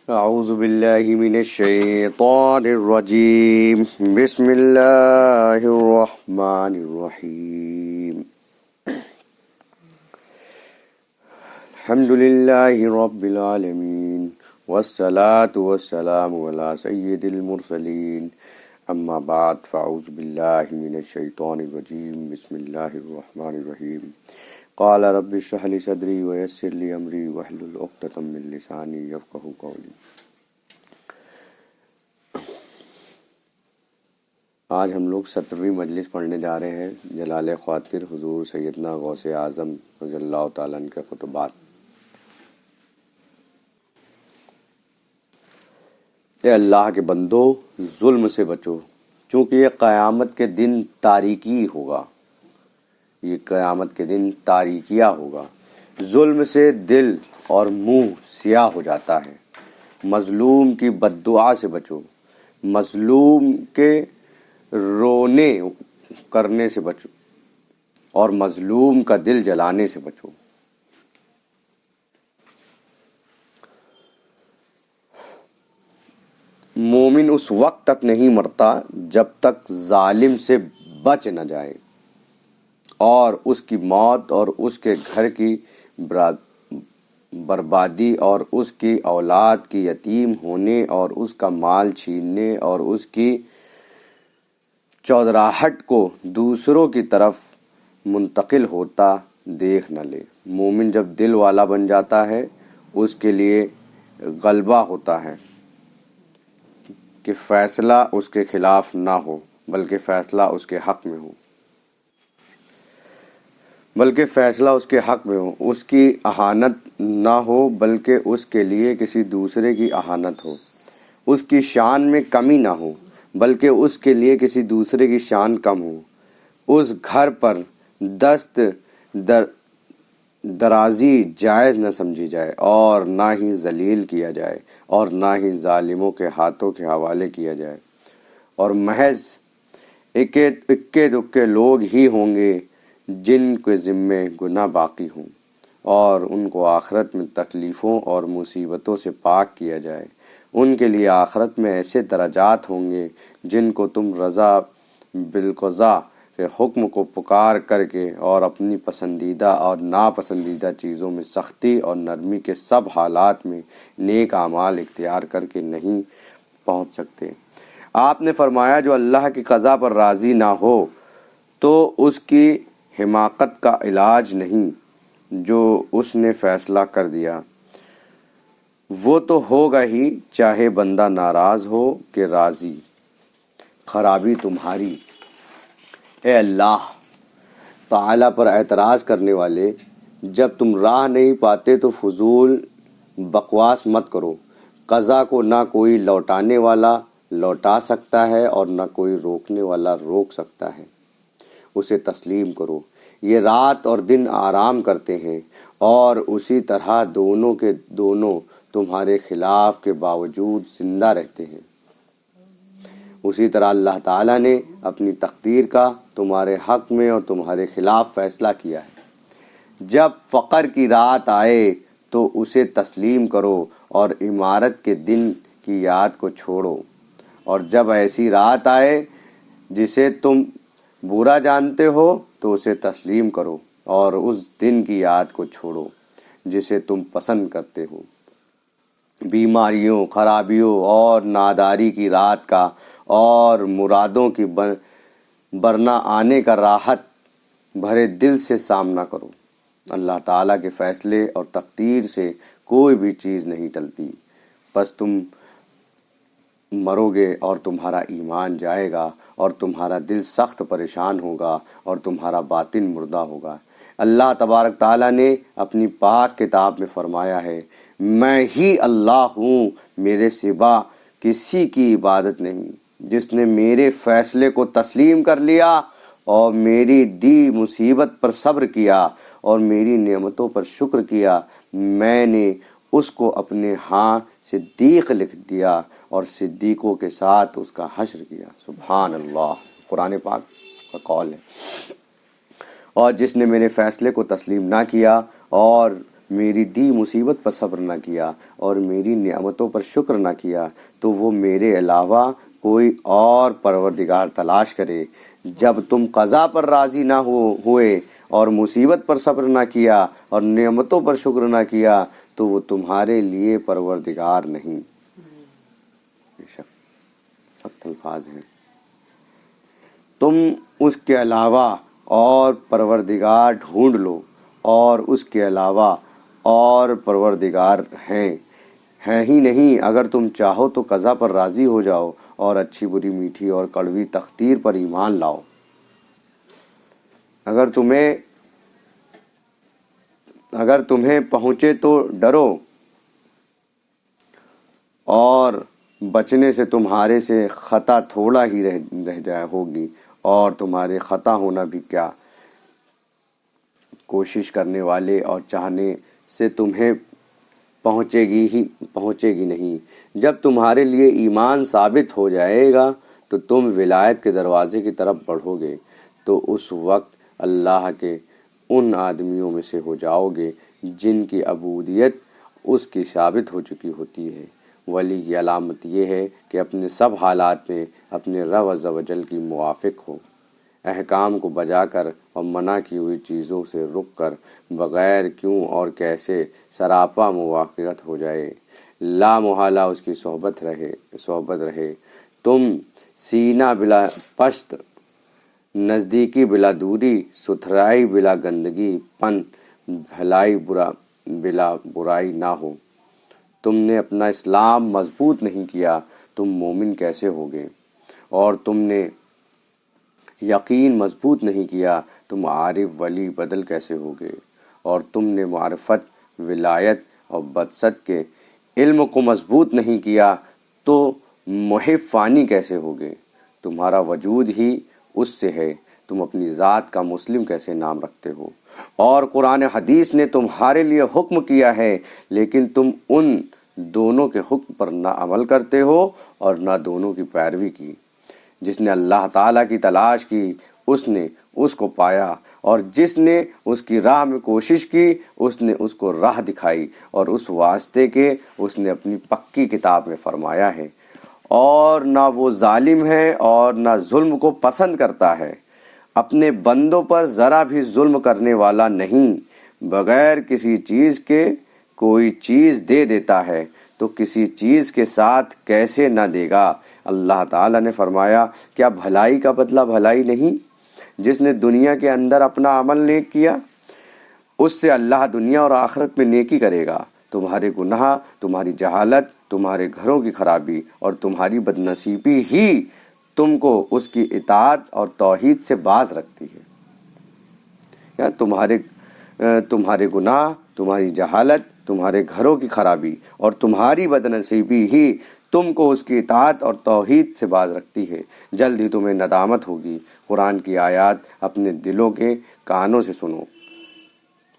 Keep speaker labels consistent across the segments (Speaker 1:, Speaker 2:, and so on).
Speaker 1: اعوذ باللہ من الشیطان الرجیم بسم اللہ الرحمن الرحیم الحمد للہ رب العالمین والصلاة والسلام علی سید المرسلین اما بعد فاعوذ باللہ من الشیطان الرجیم بسم اللہ الرحمن الرحیم قال رب اشرح لي صدري ويسر لي امري واحلل عقدة من لساني يفقهوا قولي۔ آج ہم لوگ 17ویں مجلس پڑھنے جا رہے ہیں جلال خاطر حضور سیدنا غوث اعظم رضی اللہ تعالیٰ عنہ کے خطبات۔ اے اللہ کے بندو، ظلم سے بچو، چونکہ یہ قیامت کے دن تاریکی ہوگا، یہ قیامت کے دن تاریکیہ ہوگا۔ ظلم سے دل اور منہ سیاہ ہو جاتا ہے۔ مظلوم کی بد دعا سے بچو، مظلوم کے رونے کرنے سے بچو اور مظلوم کا دل جلانے سے بچو۔ مومن اس وقت تک نہیں مرتا جب تک ظالم سے بچ نہ جائے اور اس کی موت اور اس کے گھر کی بربادی اور اس کی اولاد کی یتیم ہونے اور اس کا مال چھیننے اور اس کی چودراہٹ کو دوسروں کی طرف منتقل ہوتا دیکھ نہ لے۔ مومن جب دل والا بن جاتا ہے اس کے لیے غلبہ ہوتا ہے کہ فیصلہ اس کے خلاف نہ ہو بلکہ فیصلہ اس کے حق میں ہو، اس کی اہانت نہ ہو بلکہ اس کے لیے کسی دوسرے کی اہانت ہو، اس کی شان میں کمی نہ ہو بلکہ اس کے لیے کسی دوسرے کی شان کم ہو، اس گھر پر دست درازی جائز نہ سمجھی جائے اور نہ ہی ذلیل کیا جائے اور نہ ہی ظالموں کے ہاتھوں کے حوالے کیا جائے، اور محض اکے دکے لوگ ہی ہوں گے جن کے ذمے گناہ باقی ہوں، اور ان کو آخرت میں تکلیفوں اور مصیبتوں سے پاک کیا جائے۔ ان کے لیے آخرت میں ایسے درجات ہوں گے جن کو تم رضا بالقضاء کے حکم کو پکار کر کے اور اپنی پسندیدہ اور ناپسندیدہ چیزوں میں سختی اور نرمی کے سب حالات میں نیک اعمال اختیار کر کے نہیں پہنچ سکتے۔ آپ نے فرمایا جو اللہ کی قضا پر راضی نہ ہو تو اس کی حماقت کا علاج نہیں، جو اس نے فیصلہ کر دیا وہ تو ہوگا ہی، چاہے بندہ ناراض ہو کہ راضی، خرابی تمہاری۔ اے اللہ تعالیٰ پر اعتراض کرنے والے، جب تم راہ نہیں پاتے تو فضول بکواس مت کرو۔ قضا کو نہ کوئی لوٹانے والا لوٹا سکتا ہے اور نہ کوئی روکنے والا روک سکتا ہے، اسے تسلیم کرو۔ یہ رات اور دن آرام کرتے ہیں اور اسی طرح دونوں کے دونوں تمہارے خلاف کے باوجود زندہ رہتے ہیں۔ اسی طرح اللہ تعالیٰ نے اپنی تقدیر کا تمہارے حق میں اور تمہارے خلاف فیصلہ کیا ہے۔ جب فقر کی رات آئے تو اسے تسلیم کرو اور امارت کے دن کی یاد کو چھوڑو، اور جب ایسی رات آئے جسے تم برا جانتے ہو تو اسے تسلیم کرو اور اس دن کی یاد کو چھوڑو جسے تم پسند کرتے ہو۔ بیماریوں، خرابیوں اور ناداری کی رات کا اور مرادوں کی برنا آنے کا راحت بھرے دل سے سامنا کرو۔ اللہ تعالیٰ کے فیصلے اور تقدیر سے کوئی بھی چیز نہیں ٹلتی، بس تم مرو گے اور تمہارا ایمان جائے گا اور تمہارا دل سخت پریشان ہوگا اور تمہارا باطن مردہ ہوگا۔ اللہ تبارک تعالیٰ نے اپنی پاک کتاب میں فرمایا ہے، میں ہی اللہ ہوں، میرے سوا کسی کی عبادت نہیں۔ جس نے میرے فیصلے کو تسلیم کر لیا اور میری دی مصیبت پر صبر کیا اور میری نعمتوں پر شکر کیا، میں نے اس کو اپنے ہاں صدیق لکھ دیا اور صدیقوں کے ساتھ اس کا حشر کیا۔ سبحان اللہ، قرآن پاک کا قول ہے۔ اور جس نے میرے فیصلے کو تسلیم نہ کیا اور میری دی مصیبت پر صبر نہ کیا اور میری نعمتوں پر شکر نہ کیا تو وہ میرے علاوہ کوئی اور پروردگار تلاش کرے۔ جب تم قضا پر راضی نہ ہوئے اور مصیبت پر صبر نہ کیا اور نعمتوں پر شکر نہ کیا تو وہ تمہارے لیے پروردگار نہیں۔ بے شک سخت الفاظ ہیں۔ تم اس کے علاوہ اور پروردگار ڈھونڈ لو اور اس کے علاوہ اور پروردگار ہیں ہی نہیں۔ اگر تم چاہو تو قضا پر راضی ہو جاؤ اور اچھی بری میٹھی اور کڑوی تقدیر پر ایمان لاؤ۔ اگر تمہیں پہنچے تو ڈرو اور بچنے سے تمہارے سے خطا تھوڑا ہی رہ جائے ہوگی اور تمہارے خطا ہونا بھی کیا، کوشش کرنے والے اور چاہنے سے تمہیں پہنچے گی نہیں۔ جب تمہارے لیے ایمان ثابت ہو جائے گا تو تم ولایت کے دروازے کی طرف بڑھو گے تو اس وقت اللہ کے ان آدمیوں میں سے ہو جاؤ گے جن کی عبودیت اس کی ثابت ہو چکی ہوتی ہے۔ ولی کی علامت یہ ہے کہ اپنے سب حالات میں اپنے رب عز و جل کی موافق ہو، احکام کو بجا کر اور منع کی ہوئی چیزوں سے رک کر بغیر کیوں اور کیسے سراپا موافقت ہو جائے، لا محالہ اس کی صحبت رہے۔ تم سینہ بلا پشت، نزدیکی بلا دوری، ستھرائی بلا گندگی، پن بھلائی بلا برائی نہ ہو۔ تم نے اپنا اسلام مضبوط نہیں کیا تم مومن کیسے ہوگے، اور تم نے یقین مضبوط نہیں کیا تم عارف ولی بدل کیسے ہوگے، اور تم نے معرفت ولایت اور بدست کے علم کو مضبوط نہیں کیا تو محب فانی کیسے ہوگے۔ تمہارا وجود ہی اس سے ہے، تم اپنی ذات کا مسلم کیسے نام رکھتے ہو، اور قرآن حدیث نے تمہارے لیے حکم کیا ہے لیکن تم ان دونوں کے حکم پر نہ عمل کرتے ہو اور نہ دونوں کی پیروی کی۔ جس نے اللہ تعالیٰ کی تلاش کی اس نے اس کو پایا، اور جس نے اس کی راہ میں کوشش کی اس نے اس کو راہ دکھائی، اور اس واسطے کہ اس نے اپنی پکی کتاب میں فرمایا ہے، اور نہ وہ ظالم ہے اور نہ ظلم کو پسند کرتا ہے۔ اپنے بندوں پر ذرا بھی ظلم کرنے والا نہیں، بغیر کسی چیز کے کوئی چیز دے دیتا ہے تو کسی چیز کے ساتھ کیسے نہ دے گا۔ اللہ تعالیٰ نے فرمایا، کیا بھلائی کا بدلہ بھلائی نہیں؟ جس نے دنیا کے اندر اپنا عمل نیک کیا اس سے اللہ دنیا اور آخرت میں نیکی کرے گا۔ تمہارے گناہ، تمہاری جہالت، تمہارے گھروں کی خرابی اور تمہاری بدنصیبی ہی تم کو اس کی اطاعت اور توحید سے باز رکھتی ہے۔ یا تمہارے گناہ، تمہاری جہالت، تمہارے گھروں کی خرابی اور تمہاری بدنصیبی ہی تم کو اس کی اطاعت اور توحید سے باز رکھتی ہے۔ جلد ہی تمہیں ندامت ہوگی۔ قرآن کی آیات اپنے دلوں کے کانوں سے سنو،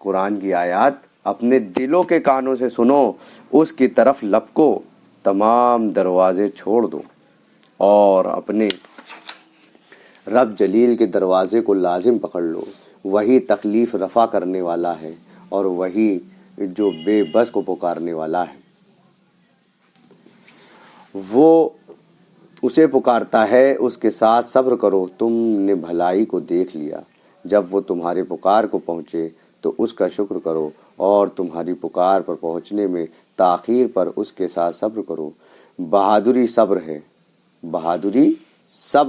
Speaker 1: قرآن کی آیات اپنے دلوں کے کانوں سے سنو، اس کی طرف لپکو، تمام دروازے چھوڑ دو اور اپنے رب جلیل کے دروازے کو لازم پکڑ لو۔ وہی تکلیف رفع کرنے والا ہے اور وہی جو بے بس کو پکارنے والا ہے۔ وہ اسے پکارتا ہے، اس کے ساتھ صبر کرو۔ تم نے بھلائی کو دیکھ لیا، جب وہ تمہارے پکار کو پہنچے تو اس کا شکر کرو، اور تمہاری پکار پر پہنچنے میں تاخیر پر اس کے ساتھ صبر کرو۔ بہادری صبر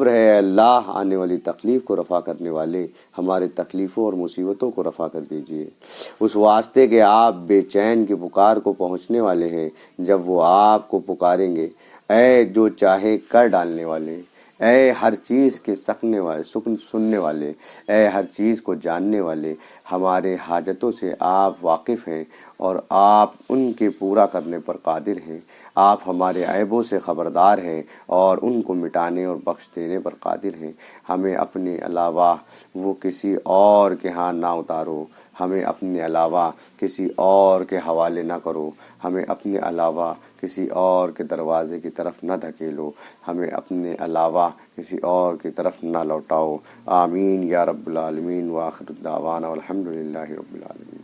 Speaker 1: ہے۔ اللہ آنے والی تکلیف کو رفع کرنے والے، ہمارے تکلیفوں اور مصیبتوں کو رفع کر دیجئے، اس واسطے کہ آپ بے چین کی پکار کو پہنچنے والے ہیں جب وہ آپ کو پکاریں گے۔ اے جو چاہے کر ڈالنے والے، اے ہر چیز کے سننے والے، اے ہر چیز کو جاننے والے، ہمارے حاجتوں سے آپ واقف ہیں اور آپ ان کے پورا کرنے پر قادر ہیں۔ آپ ہمارے عیبوں سے خبردار ہیں اور ان کو مٹانے اور بخش دینے پر قادر ہیں۔ ہمیں اپنے علاوہ وہ کسی اور کے ہاں نہ اتارو، ہمیں اپنے علاوہ کسی اور کے حوالے نہ کرو، ہمیں اپنے علاوہ کسی اور کے دروازے کی طرف نہ دھکیلو، ہمیں اپنے علاوہ کسی اور کی طرف نہ لوٹاؤ۔ آمین یا رب العالمین۔ وآخر الدعوانا والحمد للہ رب العالمین۔